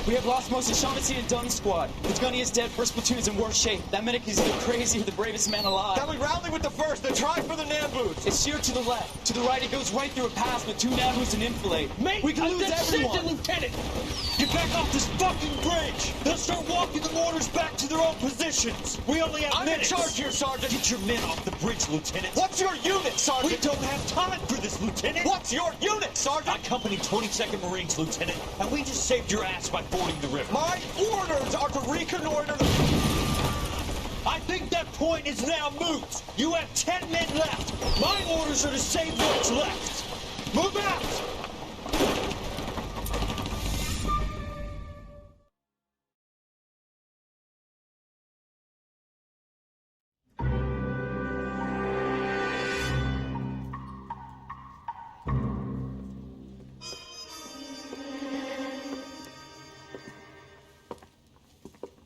We have lost most of Shaughnessy and Dunn's squad. The gunny is dead, first platoon is in worse shape. That medic is either crazy or the bravest man alive. Can we rally with the first and try for the Namboos? It's sheer to the left. To the right, it goes right through a pass with 2 Namboos and enfilade. Mate, we can lose everyone. Lieutenant! Get back off this fucking bridge! They'll start walking the mortars back to their own positions! We only have minutes! I'm in charge here, Sergeant! Get your men off the bridge, Lieutenant! What's your unit, Sergeant? We don't have time for this, Lieutenant! What's your unit, Sergeant? I company 22nd Marines, Lieutenant, and we just saved your ass by fording the river. My orders are to reconnoiter the... I think that point is now moot! You have 10 men left! My orders are to save what's left! Move out!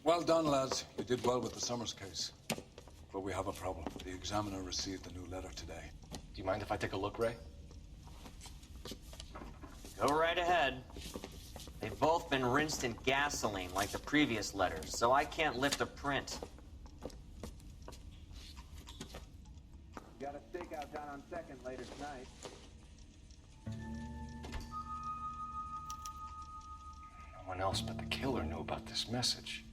Well done, lads. You did well with the Summers case. But we have a problem. The examiner received a new letter today. Do you mind if I take a look, Ray? Go right ahead. They've both been rinsed in gasoline like the previous letters, so I can't lift a print. Got a stakeout down on 2nd later tonight. No one else but the killer knew about this message.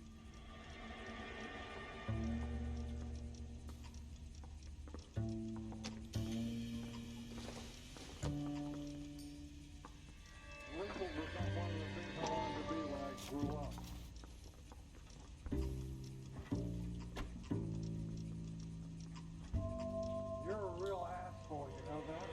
You're a real asshole, you know that?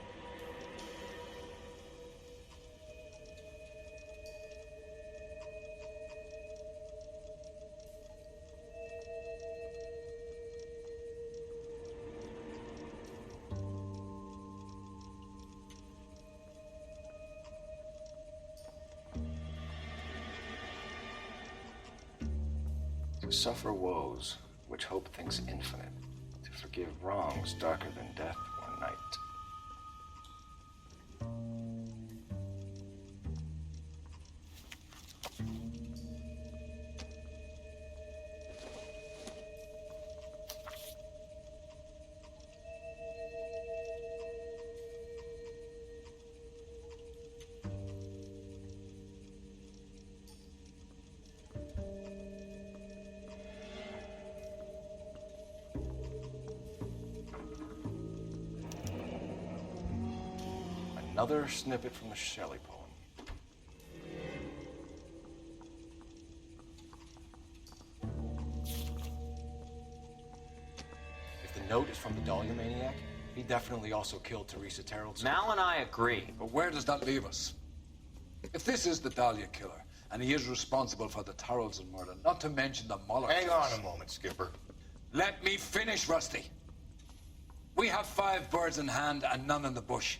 To suffer woes which hope thinks infinite, to forgive wrongs darker than death or night. Another snippet from the Shelley poem. If the note is from the Dahlia maniac, he definitely also killed Teresa Terrell's. Mal and I agree. But where does that leave us? If this is the Dahlia killer, and he is responsible for the Tarrelson murder, not to mention the Muller Hang case. on a moment, Skipper. Let me finish, Rusty. We have 5 birds in hand and none in the bush.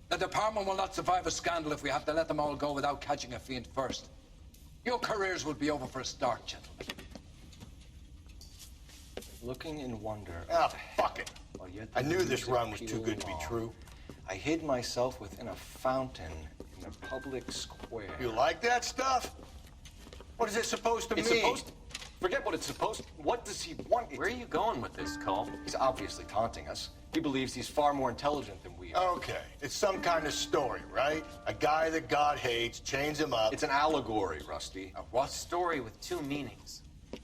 The department will not survive a scandal if we have to let them all go without catching a fiend first. Your careers will be over for a start, gentlemen. Looking in wonder. Ah, fuck it. While yet I the knew this music run was too pealed good to be along, true. I hid myself within a fountain in a public square. You like that stuff? What is it supposed to It's mean? supposed to... Forget what it's supposed to... What does he want? Where are you going with this, Cole? He's obviously taunting us. He believes he's far more intelligent than we are. Okay, it's some kind of story, right? A guy that God hates, chains him up. It's an allegory, Rusty. A what? Story with 2 meanings.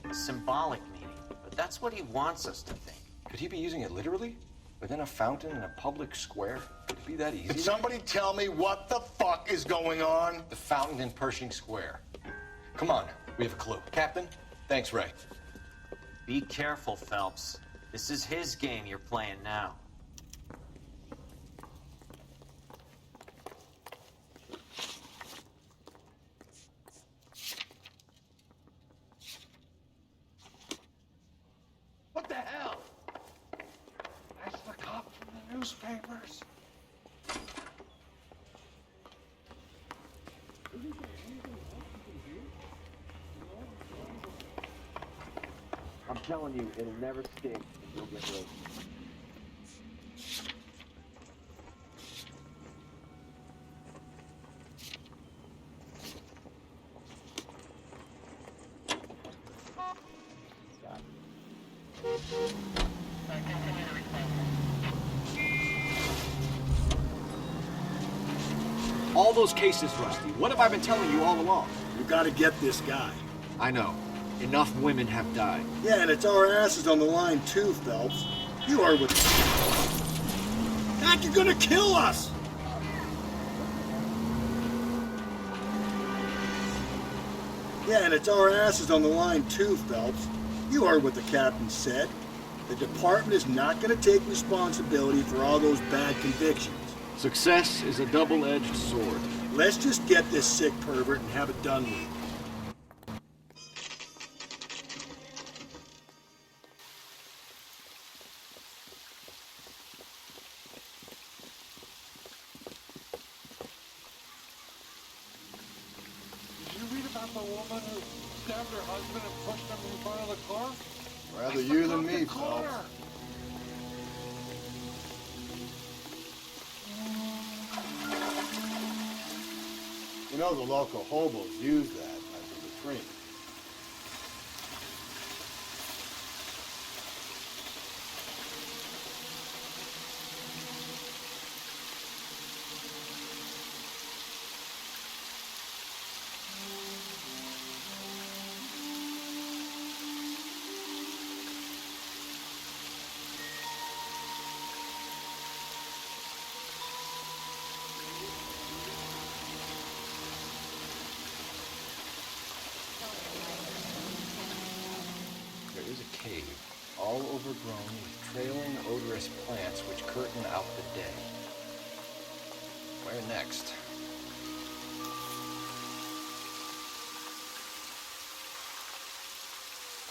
A symbolic meaning. But that's what he wants us to think. Could he be using it literally? Within a fountain in a public square? Could it be that easy? Can somebody tell me what the fuck is going on? The fountain in Pershing Square. Come on, we have a clue. Captain, thanks, Ray. Be careful, Phelps. This is his game you're playing now. What the hell? That's the cop from the newspapers. I'm telling you, it'll never stick, and you'll get roasted. All those cases, Rusty. What have I been telling you all along? You gotta get this guy. I know. Enough women have died. Yeah, and it's our asses on the line too, Phelps. You are with... Doc, you're gonna kill us! Yeah, and it's our asses on the line too, Phelps. You heard what the captain said. The department is not gonna take responsibility for all those bad convictions. Success is a double-edged sword. Let's just get this sick pervert and have it done with. Did you read about the woman who stabbed her husband and pushed him in front of the car? Rather you than me, Phelps. You know the local hobos use that as a retreat. There is a cave, all overgrown with trailing, odorous plants which curtain out the day. Where next?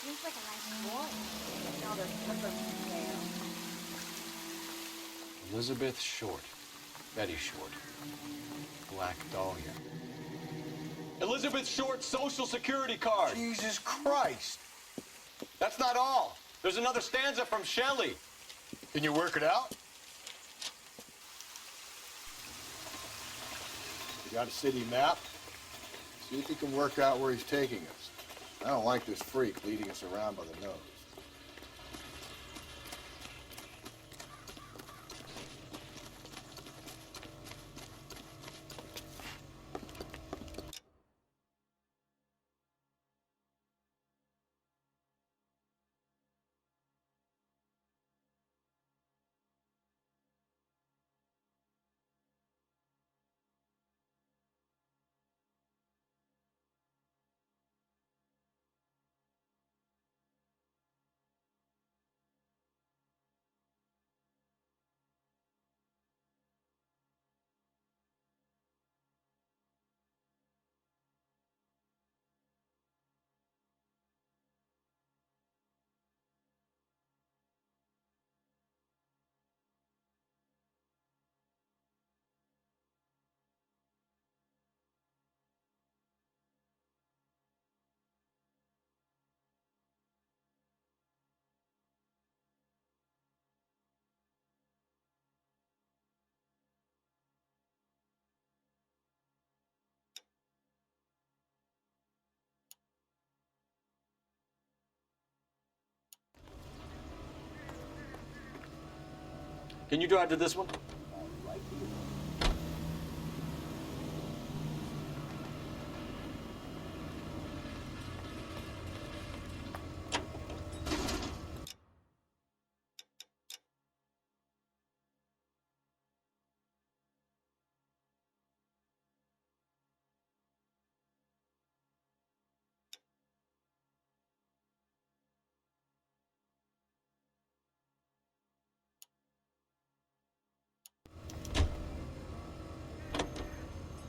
Seems like a nice boy. Now there's slippers for sale. Elizabeth Short. Betty Short. Black Dahlia. Elizabeth Short's social security card. Jesus Christ! That's not all. There's another stanza from Shelley. Can you work it out? You got a city map? See if you can work out where he's taking us. I don't like this freak leading us around by the nose. Can you drive to this one?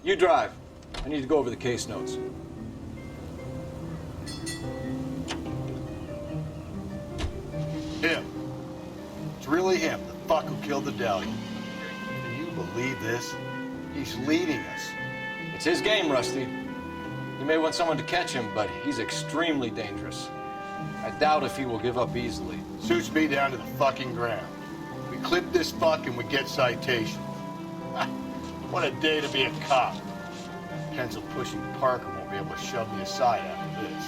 You drive. I need to go over the case notes. Him. It's really him, the fuck who killed the Dahlia. Can you believe this? He's leading us. It's his game, Rusty. You may want someone to catch him, but he's extremely dangerous. I doubt if he will give up easily. Suits me down to the fucking ground. We clip this fuck and we get citations. What a day to be a cop. Pencil pushing Parker won't be able to shove me aside after this.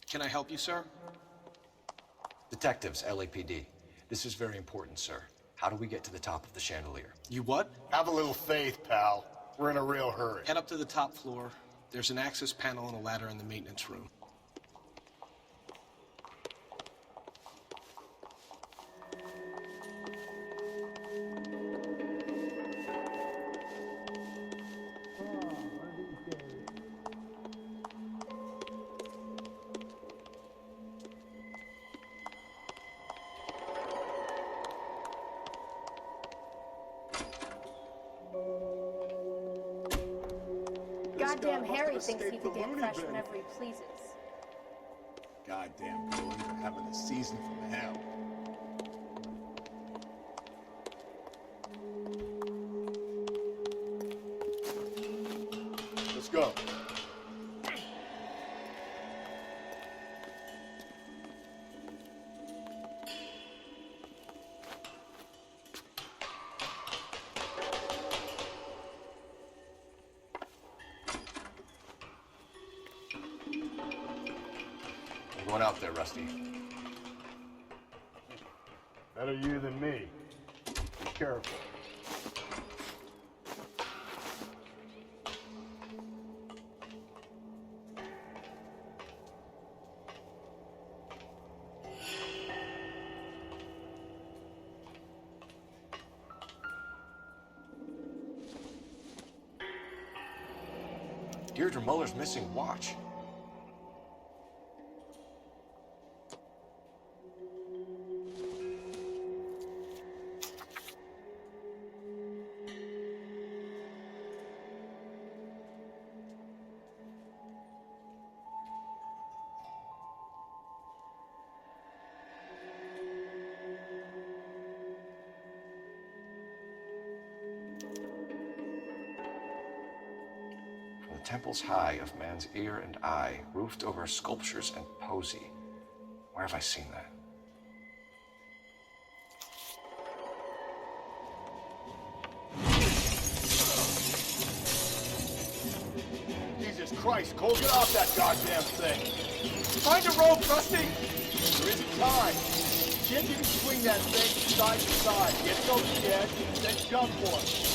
Can I help you, sir? Detectives, LAPD. This is very important, sir. How do we get to the top of the chandelier? You what? Have a little faith, pal. We're in a real hurry. Head up to the top floor. There's an access panel and a ladder in the maintenance room. Goddamn Harry thinks he can get fresh whenever he pleases. Goddamn villains are having a season from hell. Let's go. I'm going out there, Rusty. Better you than me. Be careful. Deirdre Muller's missing watch. Temples high of man's ear and eye, roofed over sculptures and poesy. Where have I seen that? Jesus Christ, Cole, get off that goddamn thing! Find a rope, Rusty! There isn't time. Jim, you can swing that thing side to side. Get it over the edge, then jump for it.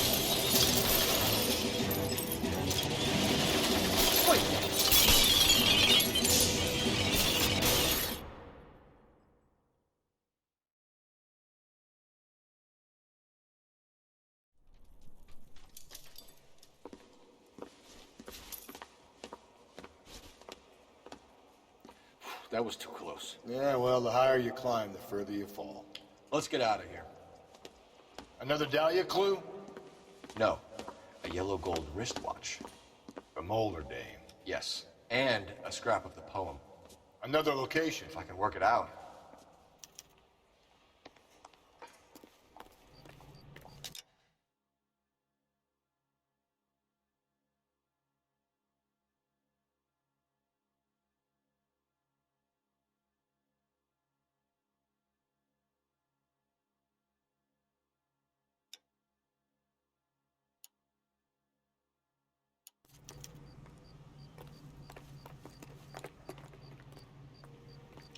That was too close. Yeah, well, the higher you climb, the further you fall. Let's get out of here. Another Dahlia clue? No, a yellow gold wristwatch. A Molar dame. Yes, and a scrap of the poem. Another location. If I can work it out.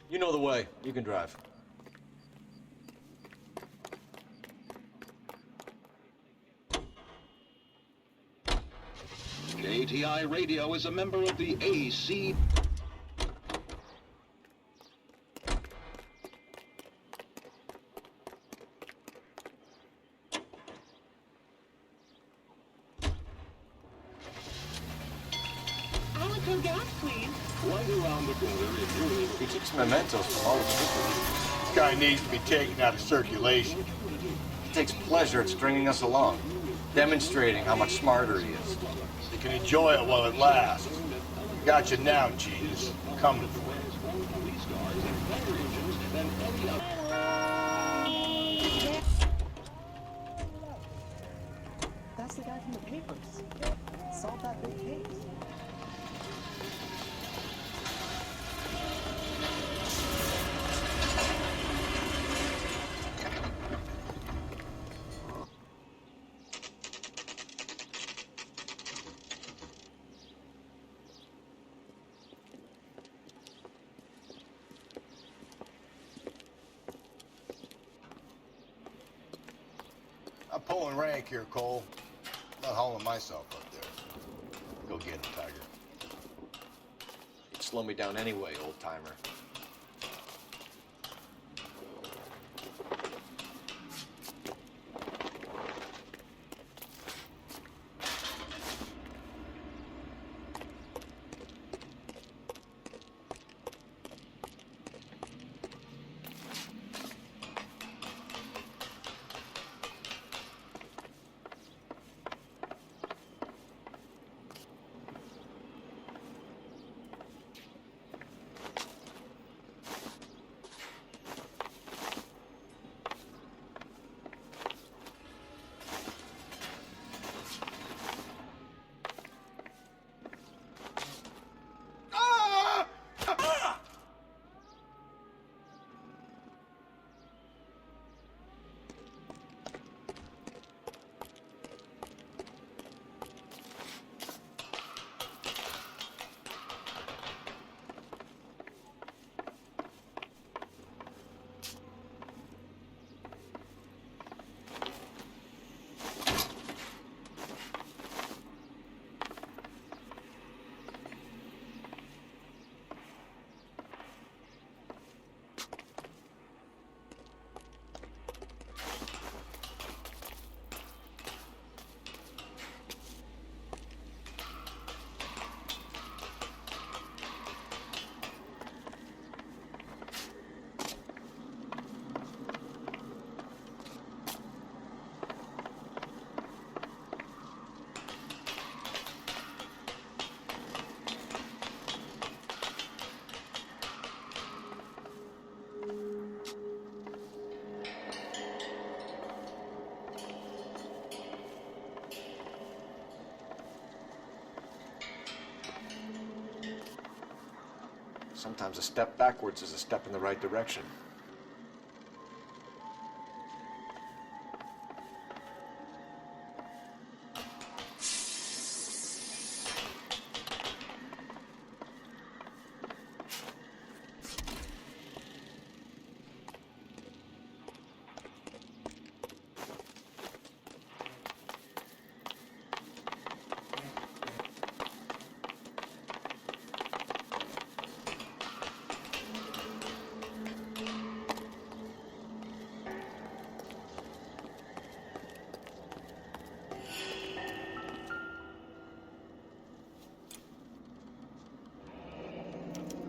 You know the way. You can drive. KTI Radio is a member of the AC. Alcohol gas, please. Right around the corner if you're able. He keeps mementos from all his people. This guy needs to be taken out of circulation. He takes pleasure at stringing us along, demonstrating how much smarter he is. You can enjoy it while it lasts. Got you now, Jesus. Coming for you. That's the guy from the papers. Solve that big case. I'm pulling rank here, Cole. I'm not hauling myself up there. Go get him, Tiger. You'd slow me down anyway, old-timer. Sometimes a step backwards is a step in the right direction.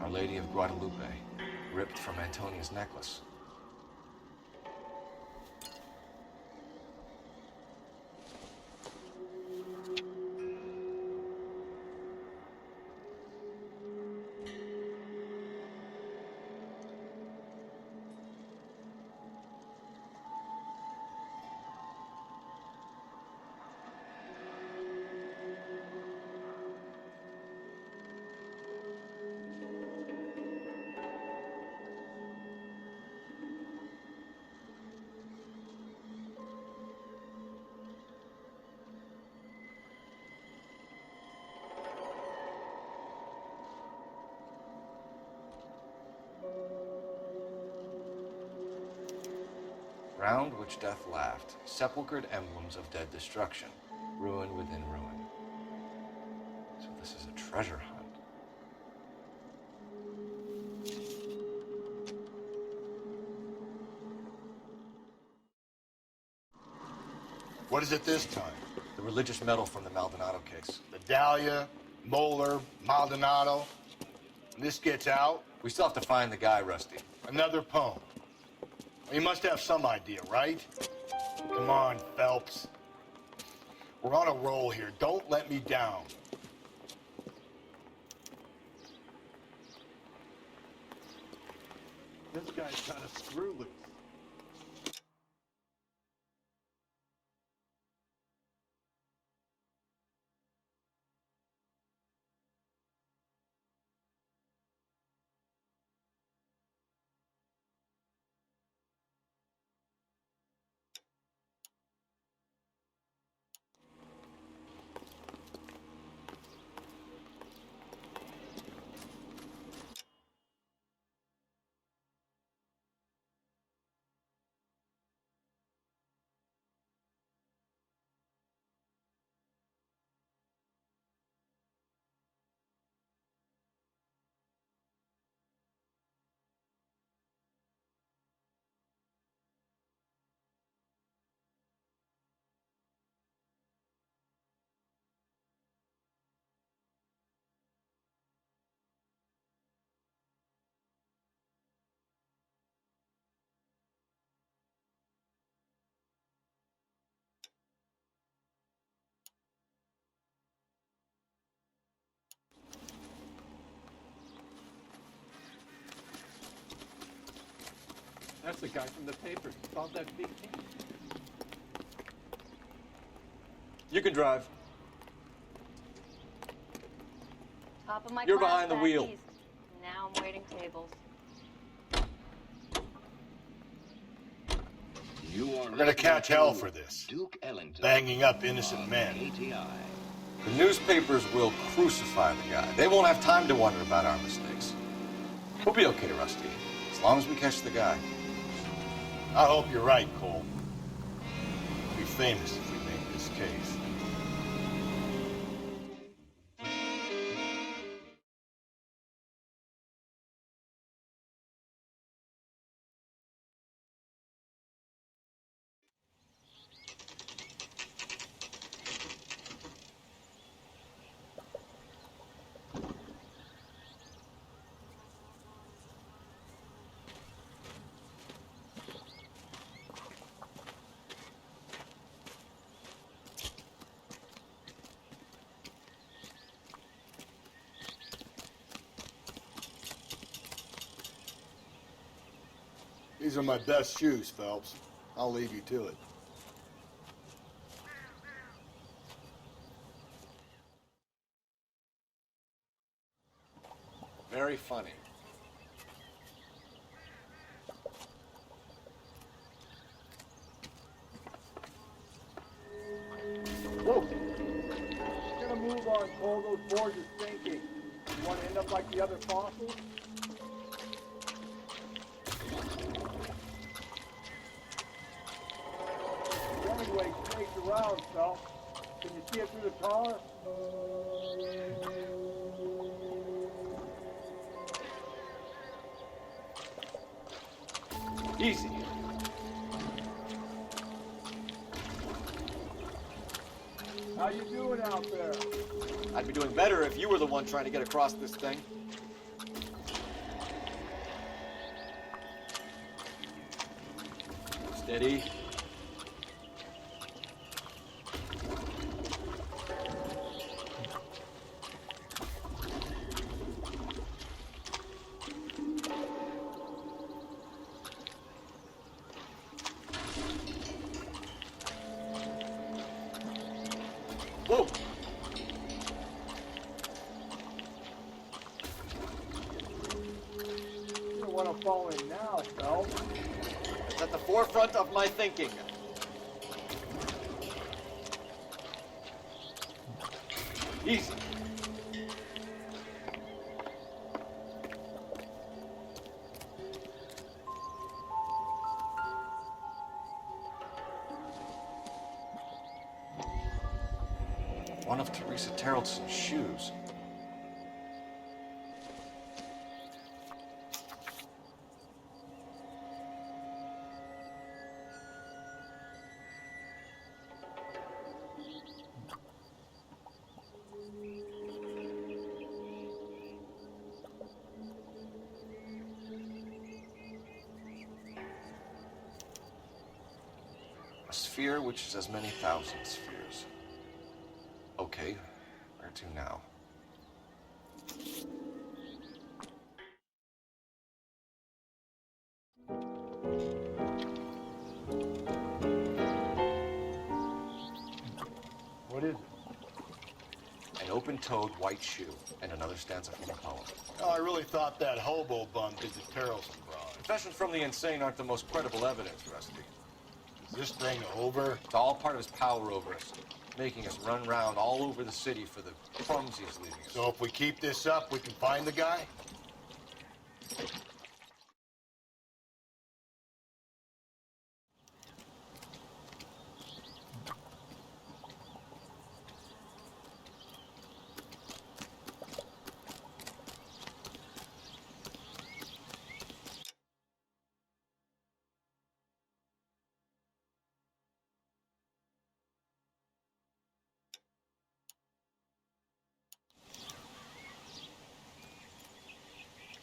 Our Lady of Guadalupe, ripped from Antonia's necklace. Round which death laughed, sepulchred emblems of dead destruction, ruin within ruin. So this is a treasure hunt. What is it this time? The religious medal from the Maldonado case. The Dahlia, Moeller, Maldonado. When this gets out... We still have to find the guy, Rusty. Another poem. You must have some idea, right? Come on, Phelps. We're on a roll here. Don't let me down. This guy's got a screw loose. That's the guy from the paper. Solved that big case. You can drive. Top of my You're class, behind the wheel. Baggies. Now I'm waiting tables. We're gonna catch hell for this. Banging up innocent men. The newspapers will crucify the guy. They won't have time to wonder about our mistakes. We'll be okay, Rusty, as long as we catch the guy. I hope you're right, Cole. We'll be famous if we make this case. These are my best shoes, Phelps. I'll leave you to it. Very funny. Whoa! Just gonna move on, Cole. Those boards are sinking. You want to end up like the other fossils? Anyway, snakes around, Phelps. Can you see it through the tar? Easy. How you doing out there? I'd be doing better if you were the one trying to get across this thing. Steady. Whoa! You don't want to fall in now, Phelps. It's at the forefront of my thinking. Easy. One of Teresa Terrelson's shoes. A sphere which is as many thousand spheres. Okay, where to now? What is it? An open-toed white shoe and another stanza from a poem. Oh, I really thought that hobo bum did the Terrelson broad. Confessions from the insane aren't the most credible evidence, Rusty. Is this thing over? It's all part of his power over us, making us run round all over the city for the crumbs he's leaving us. So if we keep this up, we can find the guy?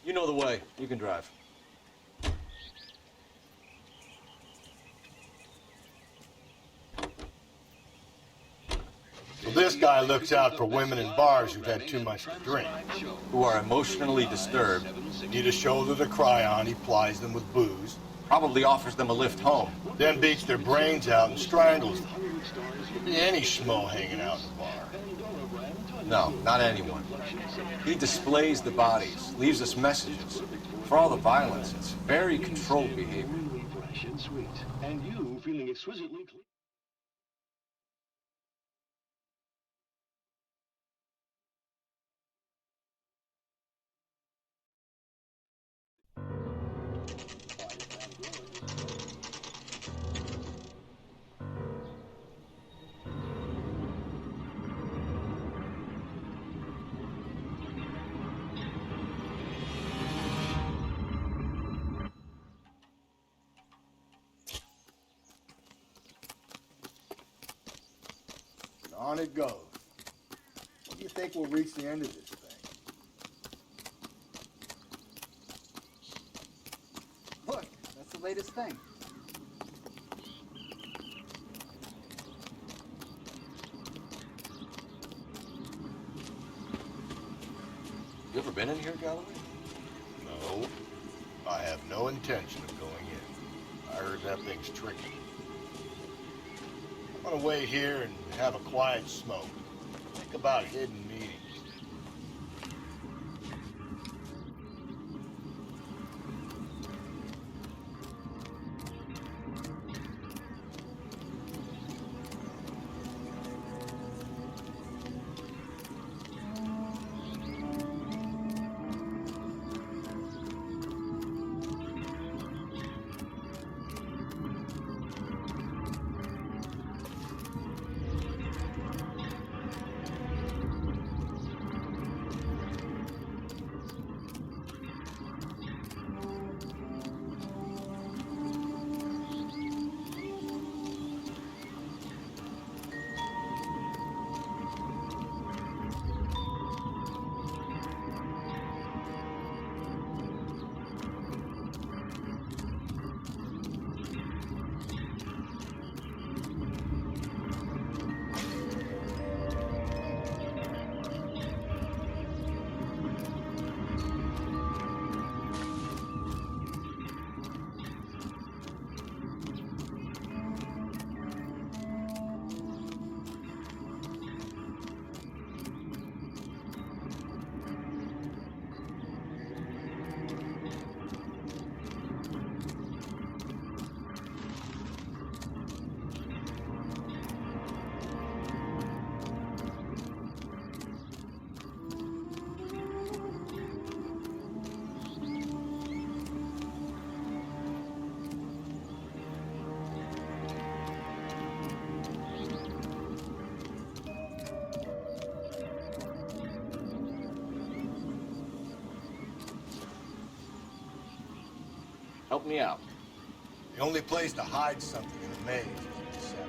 You know the way. You can drive. Well, this guy looks out for women in bars who've had too much to drink. Who are emotionally disturbed. Need a shoulder to cry on, he plies them with booze. Probably offers them a lift home. Then beats their brains out and strangles them. Could be any schmo hanging out in the bar. No, not anyone. He displays the bodies, leaves us messages. For all the violence, it's very controlled behavior. Fresh and sweet. And you feeling exquisitely clean. On it goes. When do you think we'll reach the end of this thing? Look, that's the latest thing. You ever been in here, Galloway? No. I have no intention of going in. I heard that thing's tricky. I'm gonna wait here and have a quiet smoke. Think about hidden meetings. Help me out. The only place to hide something in a maze is in the center.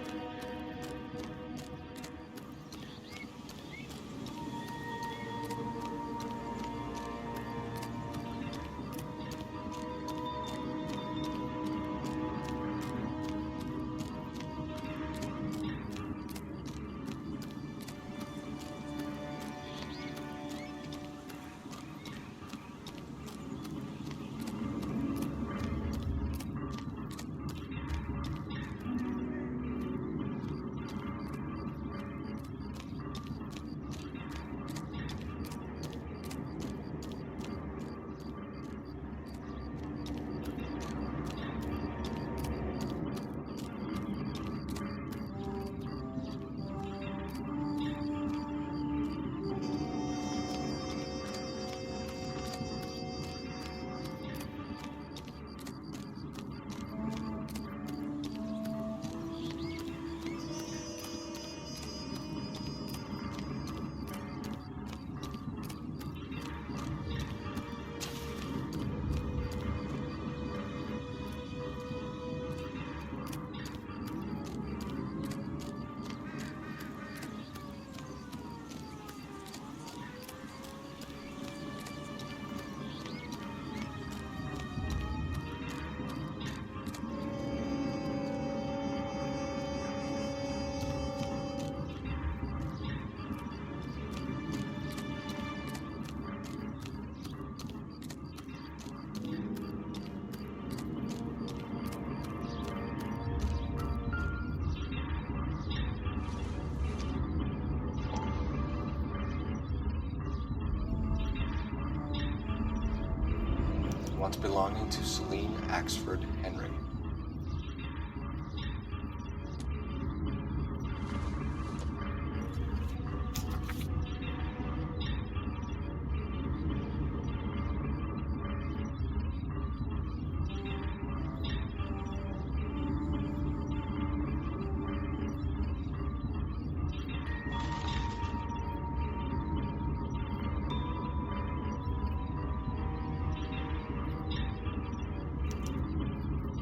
once belonging to Celine Axford Henry.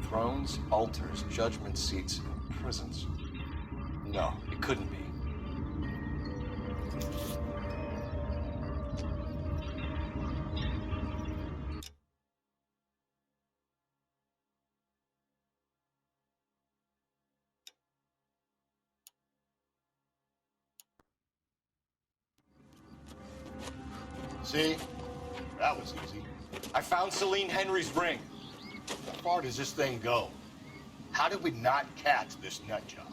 Thrones, altars, judgment seats, and prisons. No, it couldn't be. See? That was easy. I found Celine Henry's ring. How far does this thing go? How did we not catch this nut job?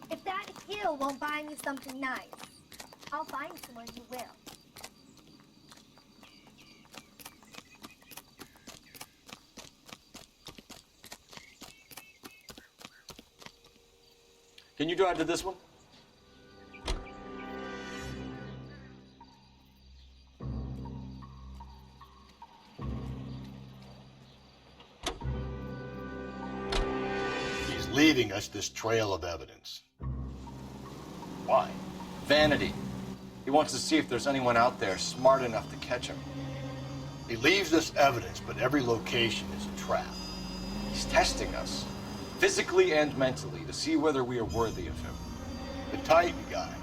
If that hill won't buy me something nice, I'll find someone who will. Can you drive to this one? He's leaving us this trail of evidence. Why? Vanity. He wants to see if there's anyone out there smart enough to catch him. He leaves us evidence, but every location is a trap. He's testing us, physically and mentally, to see whether we are worthy of him. The Titan guy.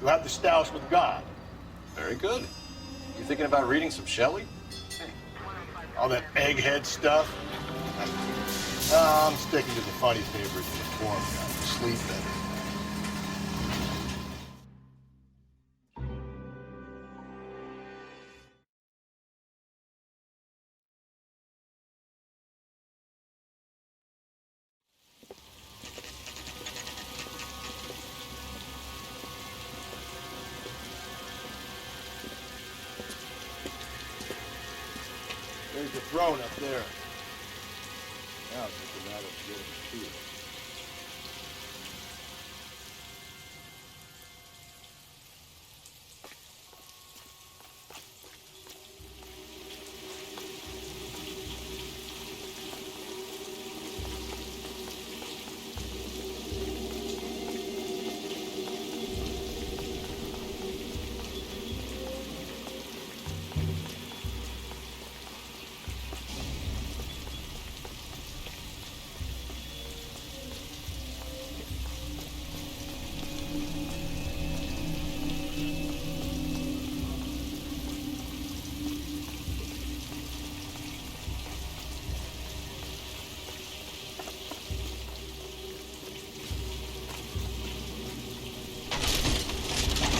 You have the stoush with God. Very good. You thinking about reading some Shelley? All that egghead stuff? I'm sticking to the funny papers and the forum guys. Sleep better. There's the throne up there. Now it's just a matter of getting to it.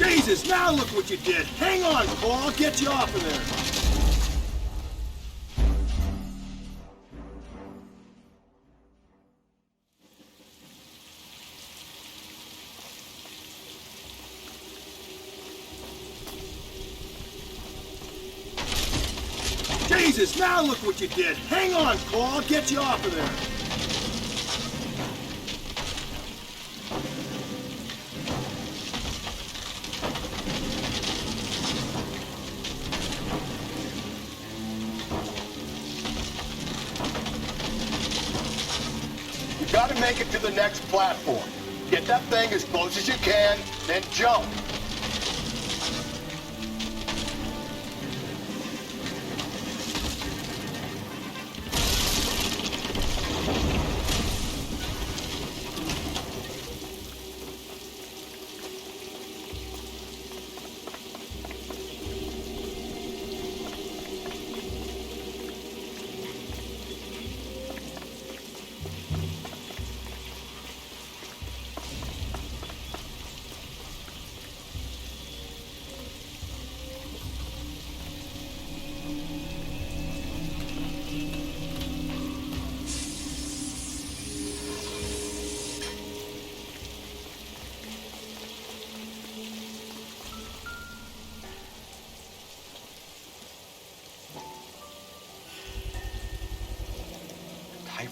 Jesus, now look what you did. Hang on, Paul. I'll get you off of there. Jesus, now look what you did. Hang on, Paul. I'll get you off of there. Gotta make it to the next platform. Get that thing as close as you can, then jump.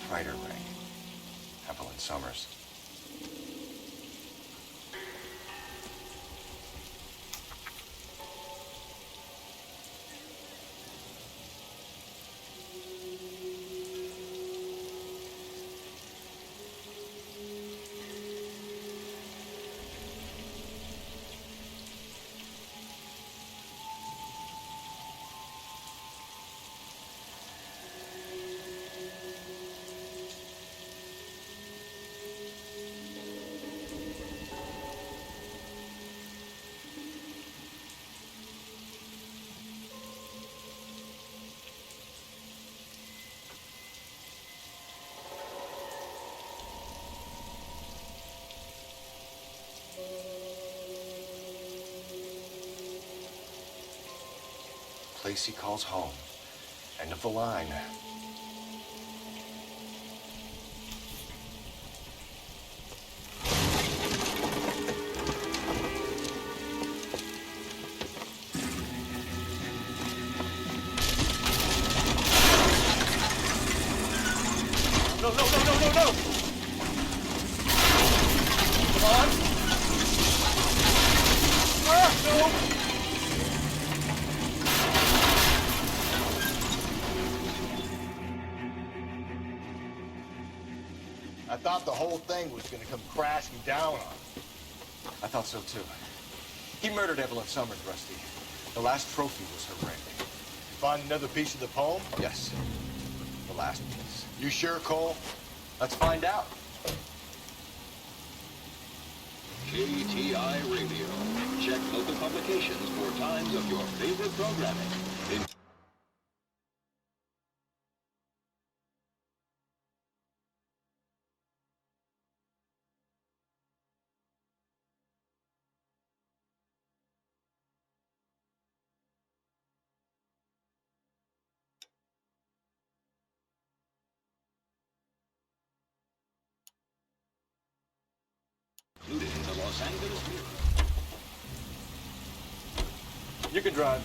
fighter ring. Evelyn Summers. Place he calls home. End of the line. No, no, no, no, no, no! Come on! Ah, no! I thought the whole thing was gonna come crashing down on him. I thought so too. He murdered Evelyn Summers, Rusty. The last trophy was her ring. Find another piece of the poem? Yes. The last piece. You sure, Cole? Let's find out. KTI Radio. Check local publications for times of your favorite programming. Including the Los Angeles Mirror. You can drive.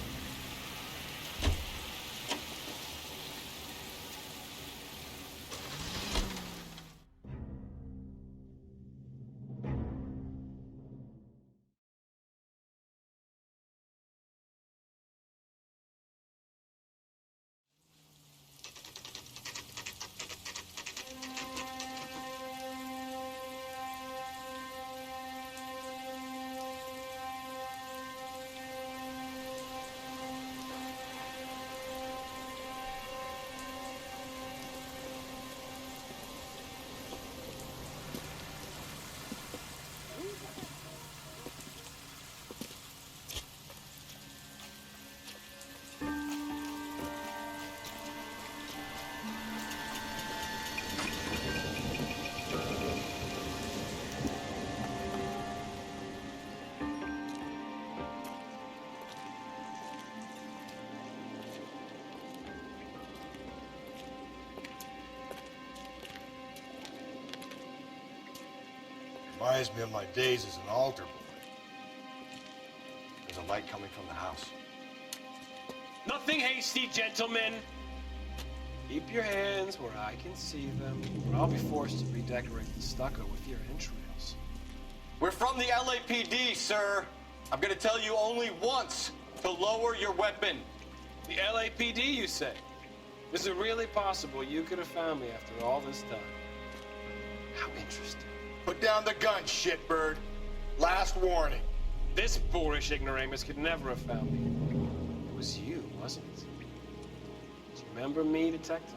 Reminds me of my days as an altar boy. There's a light coming from the house. Nothing hasty, gentlemen. Keep your hands where I can see them, or I'll be forced to redecorate the stucco with your entrails. We're from the LAPD, sir. I'm gonna tell you only once to lower your weapon. The LAPD, you say? Is it really possible you could have found me after all this time? How interesting. Put down the gun, shitbird. Last warning. This boorish ignoramus could never have found me. It was you, wasn't it? Do you remember me, detective?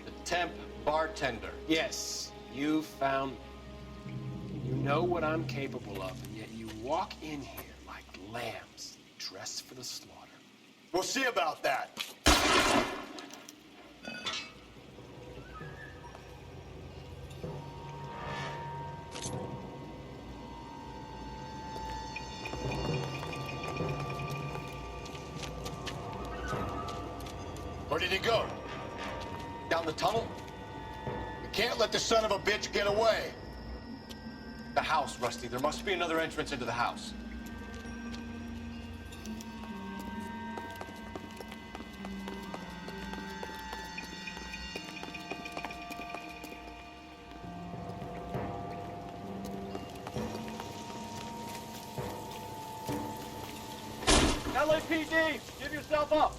The temp bartender. Yes, you found me. You know what I'm capable of, and yet you walk in here like lambs dressed for the slaughter. We'll see about that. Where did he go? Down the tunnel? We can't let the son of a bitch get away. The house, Rusty. There must be another entrance into the house. LAPD! Give yourself up!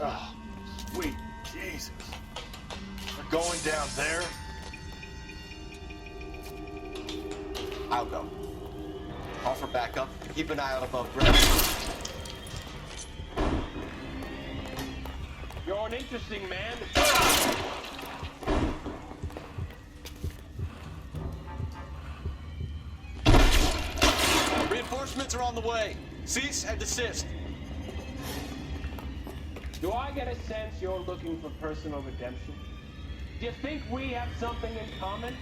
Oh, sweet Jesus. We're going down there? I'll go. Call for backup. Keep an eye out above ground. You're an interesting man. Reinforcements are on the way. Cease and desist. Do I get a sense you're looking for personal redemption? Do you think we have something in common?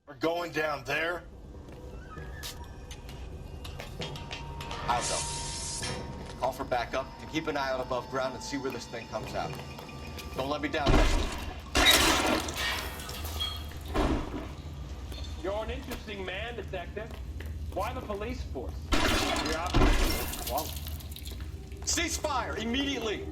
We're going down there? I'll go. Call for backup and keep an eye out above ground and see where this thing comes out. Don't let me down, Rusty. You're an interesting man, Detective. Why the police force? Your operation is quality. Cease fire immediately!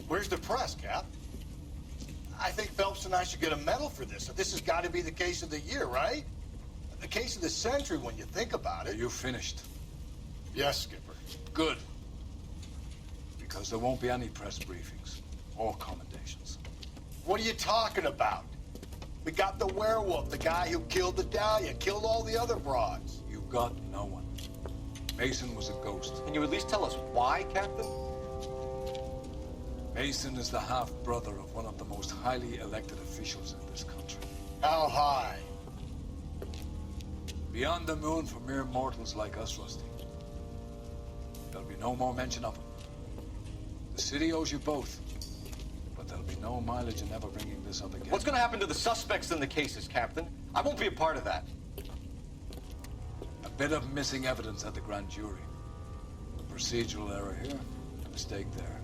Where's the press, Cap? I think Phelps and I should get a medal for this. This has got to be the case of the year, right? The case of the century when you think about it. You finished? Yes, Skipper. Good. Because there won't be any press briefings or commendations. What are you talking about? We got the werewolf, the guy who killed the Dahlia, killed all the other broads. You got no one. Mason was a ghost. Can you at least tell us why, Captain? Mason is the half-brother of one of the most highly elected officials in this country. How high? Beyond the moon for mere mortals like us, Rusty. There'll be no more mention of him. The city owes you both, but there'll be no mileage in ever bringing this up again. What's going to happen to the suspects in the cases, Captain? I won't be a part of that. A bit of missing evidence at the grand jury. A procedural error here, a mistake there.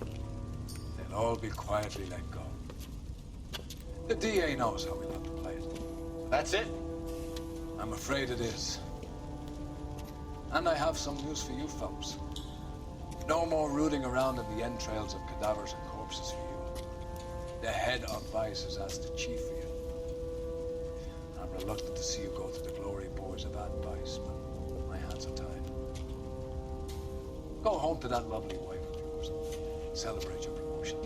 They'll all be quietly let go. The DA knows how we'll have to play it. That's it? I'm afraid it is. And I have some news for you, Phelps. No more rooting around in the entrails of cadavers and corpses for you. The head of Vice has asked the chief for you. I'm reluctant to see you go to the glory boys of Vice, but my hands are tied. Go home to that lovely wife of yours and celebrate your promotion.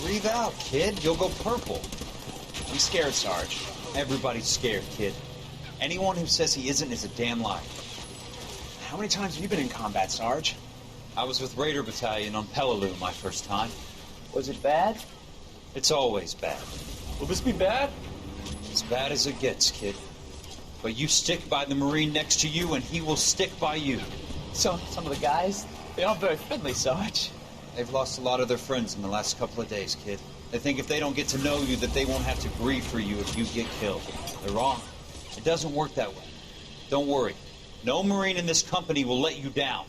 Breathe out, kid. You'll go purple. I'm scared, Sarge. Everybody's scared, kid. Anyone who says he isn't is a damn liar. How many times have you been in combat, Sarge? I was with Raider Battalion on Peleliu my first time. Was it bad? It's always bad. Will this be bad? As bad as it gets, kid. But you stick by the Marine next to you, and he will stick by you. So, some of the guys, they aren't very friendly, Sarge. They've lost a lot of their friends in the last couple of days, kid. They think if they don't get to know you, that they won't have to grieve for you if you get killed. They're wrong. It doesn't work that way. Don't worry. No Marine in this company will let you down.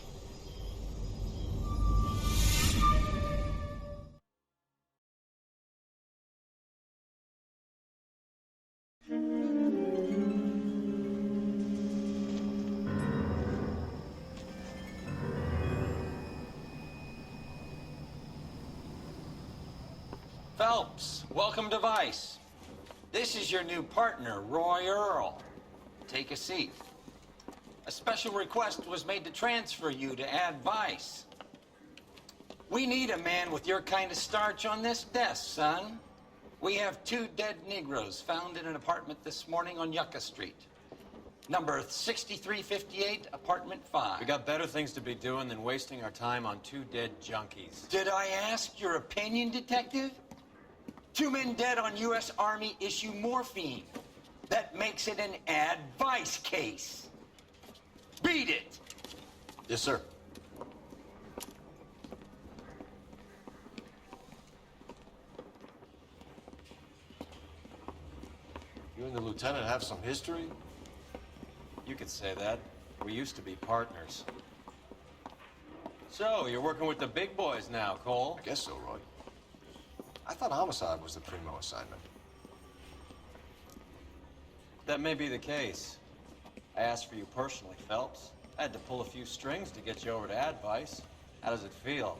Phelps, welcome to Vice. This is your new partner, Roy Earl. Take a seat. A special request was made to transfer you to Ad Vice. We need a man with your kind of starch on this desk, son. We have 2 dead Negroes found in an apartment this morning on Yucca Street. Number 6358, apartment 5. We got better things to be doing than wasting our time on 2 dead junkies. Did I ask your opinion, detective? 2 men dead on U.S. Army issue morphine. That makes it an Ad Vice case. Read it. Yes, sir. You and the lieutenant have some history? You could say that. We used to be partners. So, you're working with the big boys now, Cole? I guess so, Roy. I thought homicide was the primo assignment. That may be the case. I asked for you personally, Phelps. I had to pull a few strings to get you over to Ad Vice. How does it feel?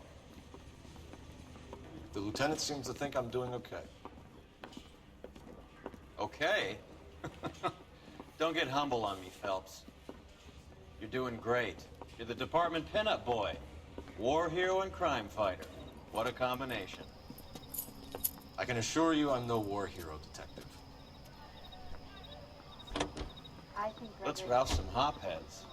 The lieutenant seems to think I'm doing okay. Okay? Don't get humble on me, Phelps. You're doing great. You're the department pinup boy. War hero and crime fighter. What a combination. I can assure you I'm no war hero, detective. I think Let's rouse some hopheads.